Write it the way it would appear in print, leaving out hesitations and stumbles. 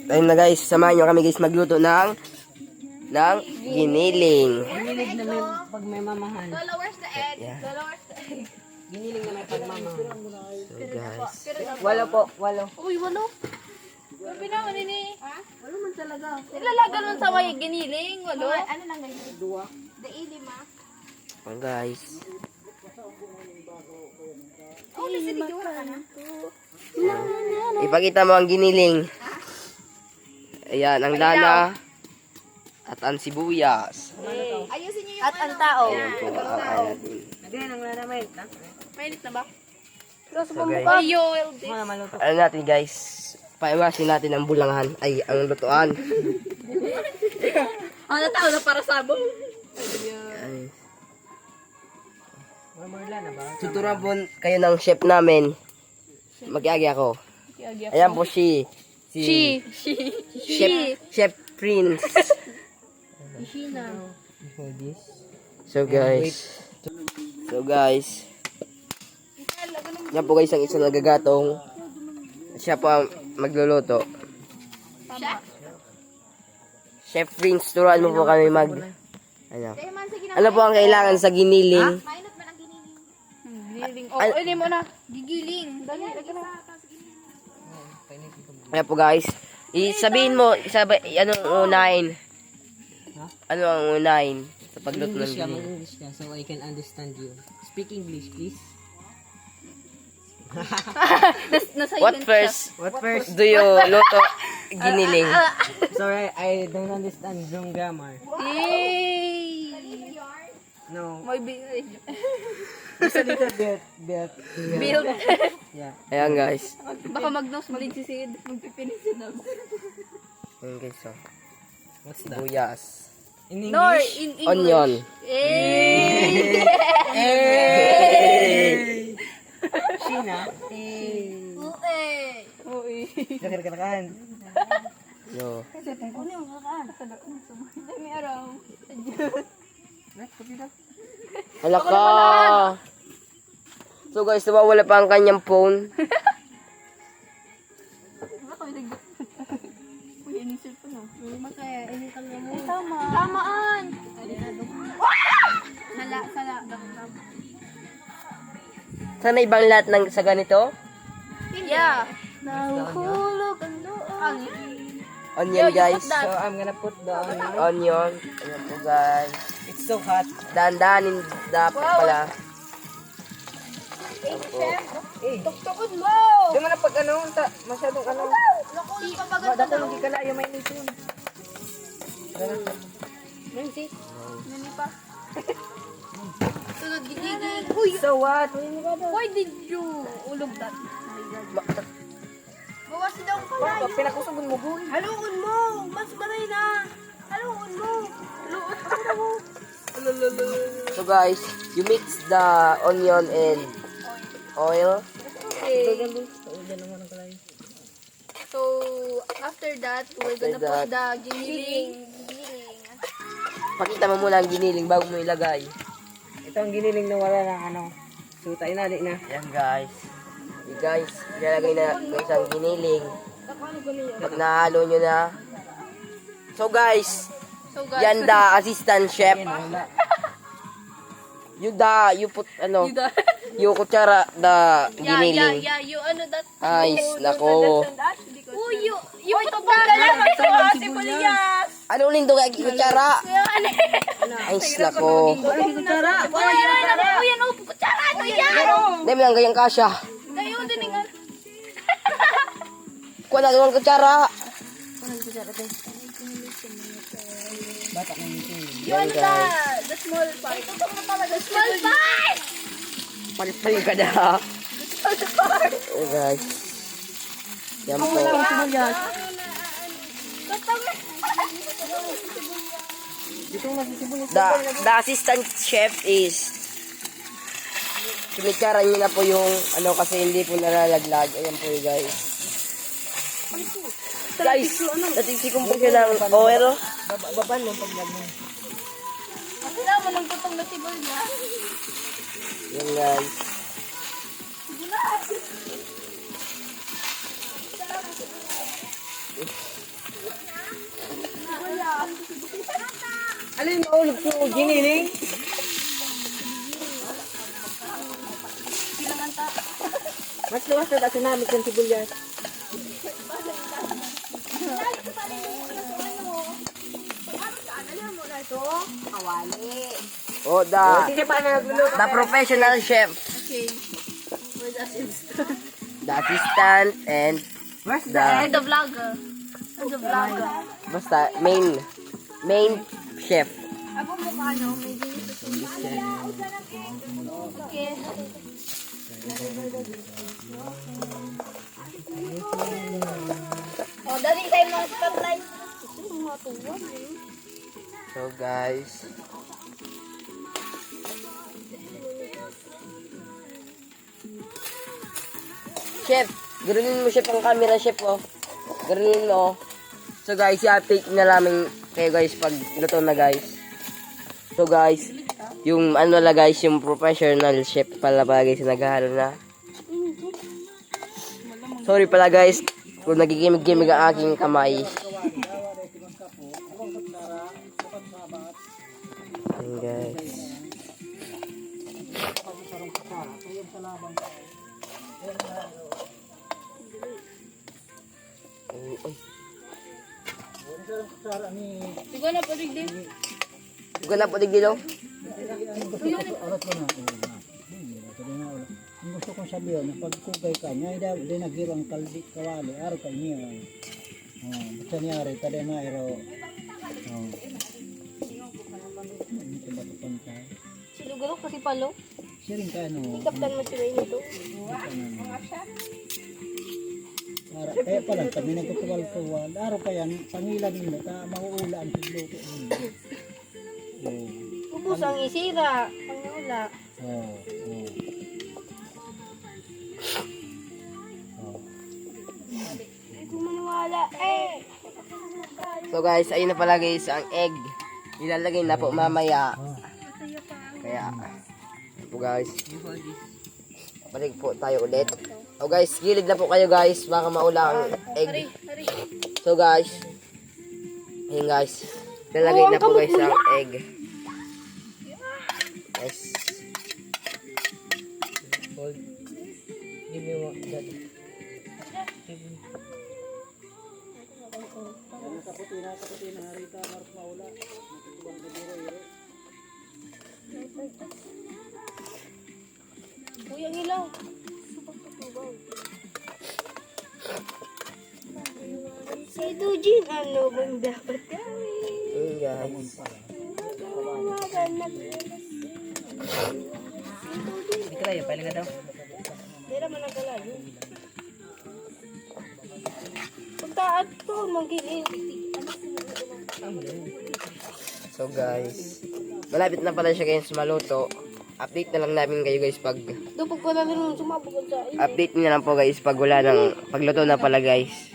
Ayun na guys, samahan nyo kami guys magluto ng giniling. Giniling na may pag may mamahal. Followers the egg. Yeah. Followers the egg. Giniling na may pagmamahal. So guys, Walo po, walo. Uy, walo. Sabi na, ano ni? Ha? Walo man talaga. Ilalaga nun sa may giniling. Walo. Ano lang ganyan? Dua. Daili ma. oh guys. Oh, listen ni Jowa ka na. Ipakita mo ang giniling. Ayan, ang lana at ang sibuyas. Ayusin niyo yung at ang tao. Ayan po, natin. Again, ang lanamay. Mainit na ba? So guys, Ayo, Mga maluto. ano natin guys, paiwasin natin ang bulangan, ay ang lutuan. Ano tao na para sabong? Ay, Mga marla na ba? tuturuan po kayo ng chef namin. Mag-iagi ako. Ayan po si Chef Prince. So guys, yan po guys ang isang nagagatong. Siya po ang magluluto. Chef Prince, turuan mo po kami ano po ang kailangan sa giniling? Mainit man ang giniling. Giniling. Oh, hindi mo na. Gigiling. Dali, Ayan po guys, sabihin mo, anong unahin? Ano ang unahin sa pagluto ng English ka, giniling? mag-English ka so I can understand you. Speak English, please. What first do you luto giniling? Sorry, I don't understand Zoom grammar. Yay! No. May big Just a little bit. build. Yeah. Ayan guys. Baka mag-nose malinsisid. Magpipinisid na. Ayan guys, so. What's that? Buyas. In Nor, English? in English. Onion. China? Uy. Kakirkarakan. Yo. Dami araw. Hala ka. So guys, nawawala pa ang kanyang phone. Uy, yung cellphone ah. Makaya, initan mo. Tama. Tamaan. Sala. Sana ibang lahat ng sa ganito? Yeah. Nahuhulog ang doon. Onion guys. So, I'm gonna put the onion. Onion. Ayan po guys. It's so hot. Dandanin dapat pala. Tuktukod mo. Di mo na pag ano, masyadong ano. Nakulog pa ba Dako hindi ka na yung may nipon. Nancy. Nani pa. Sunod gigiging. Uy, So what? why did you ulog that? Bawas daw ko Pag pinakusugon mo, boy. Haluon mo! Mas maray na! Haluon mo! Haluon mo! So guys, you mix the onion and oil. Okay. So, after that, we're gonna put the giniling. Pakita mo muna ang giniling bago mo ilagay. Ito ang giniling na wala ng ano. So, tayo na, na. Yan guys. You guys, ilalagay na guys ang giniling. Pag nahalo nyo na. So guys, yan the assistant chef. You put ano, yung kutsara the giniling. Yeah, you ano that? Ay, nako. Oh, you put the lang si Polias. Ano ulit doon kay kutsara? Ay, nako. Kutsara. Oh, yan, kutsara. Ano yan? Dahil mo lang gayang kasya. Kayo din nga. Kuha na doon ang kutsara. Yan guys. The small part. Ito mo talaga. Small part! Palit-palit ka na. Oh guys. Yan po. The assistant chef is sinitsara niyo na po yung ano kasi hindi po nalalaglag. Ayan po guys. Guys, natigsikong po siya ng oil. Baban mo pag-vlog mo. Wala mo nang tutong na sibol niya. Yan guys. Ano yung maulog ko giniling? Mas luwas na dati namin yung sibuyas. Oh, Sige pa na nagluluto. the professional chef. Okay. With assistant. The assistant and Where's the, And the vlogger. And the vlogger. basta, main chef. Ako mukha no, may dinis sa Okay. Oh, dali tayo mga spotlight. Mga tuwan eh. So guys, chef, ganunin mo chef ang camera chef oh. Ganunin mo oh. So guys, i-update na namin kayo guys pag luto na guys. So guys, yung ano na guys, yung professional chef pala guys naghahalo na. Sorry pala guys kung nagigimig-gimig ang aking kamay. Ayan guys. Siguro na pwede din. Huwag na po digdilo. Ang gusto kong sabihin, pag kugay ka, niya hindi nagirang kaldi kawali, araw ka niya. Basta niya rin, tada na ero. Ito ba ito pang ka? Siguro kasi palo. Siya rin ka, ano? Kaptan mo sila nito. Kaya pala, kami nagkutuwal-tuwal. Araw pa yan, pangilan nila, mauula ang pagluto. Ubus ang isira. Pangula. Hindi ko maniwala. So guys, ayun na pala guys ang egg. Ilalagay na po mamaya. Kaya, ayun po guys. Balik po tayo ulit. So guys, gilid na po kayo guys. Baka maula ang egg. So guys, ayun guys. Ilalagay na po guys ang egg. Guys. Give me one. That. Uy, ang ilaw. Si Dujin, ano bang dapat gawin? Ayun guys. Hindi ka tayo, paling daw. Pero managalayo. Pagtaat to, magiging. So guys, malapit na pala siya guys maluto. Update na lang namin kayo guys pag Doon pag pa natin sumabog sa update niyo lang po guys pag wala nang pagluto na pala guys.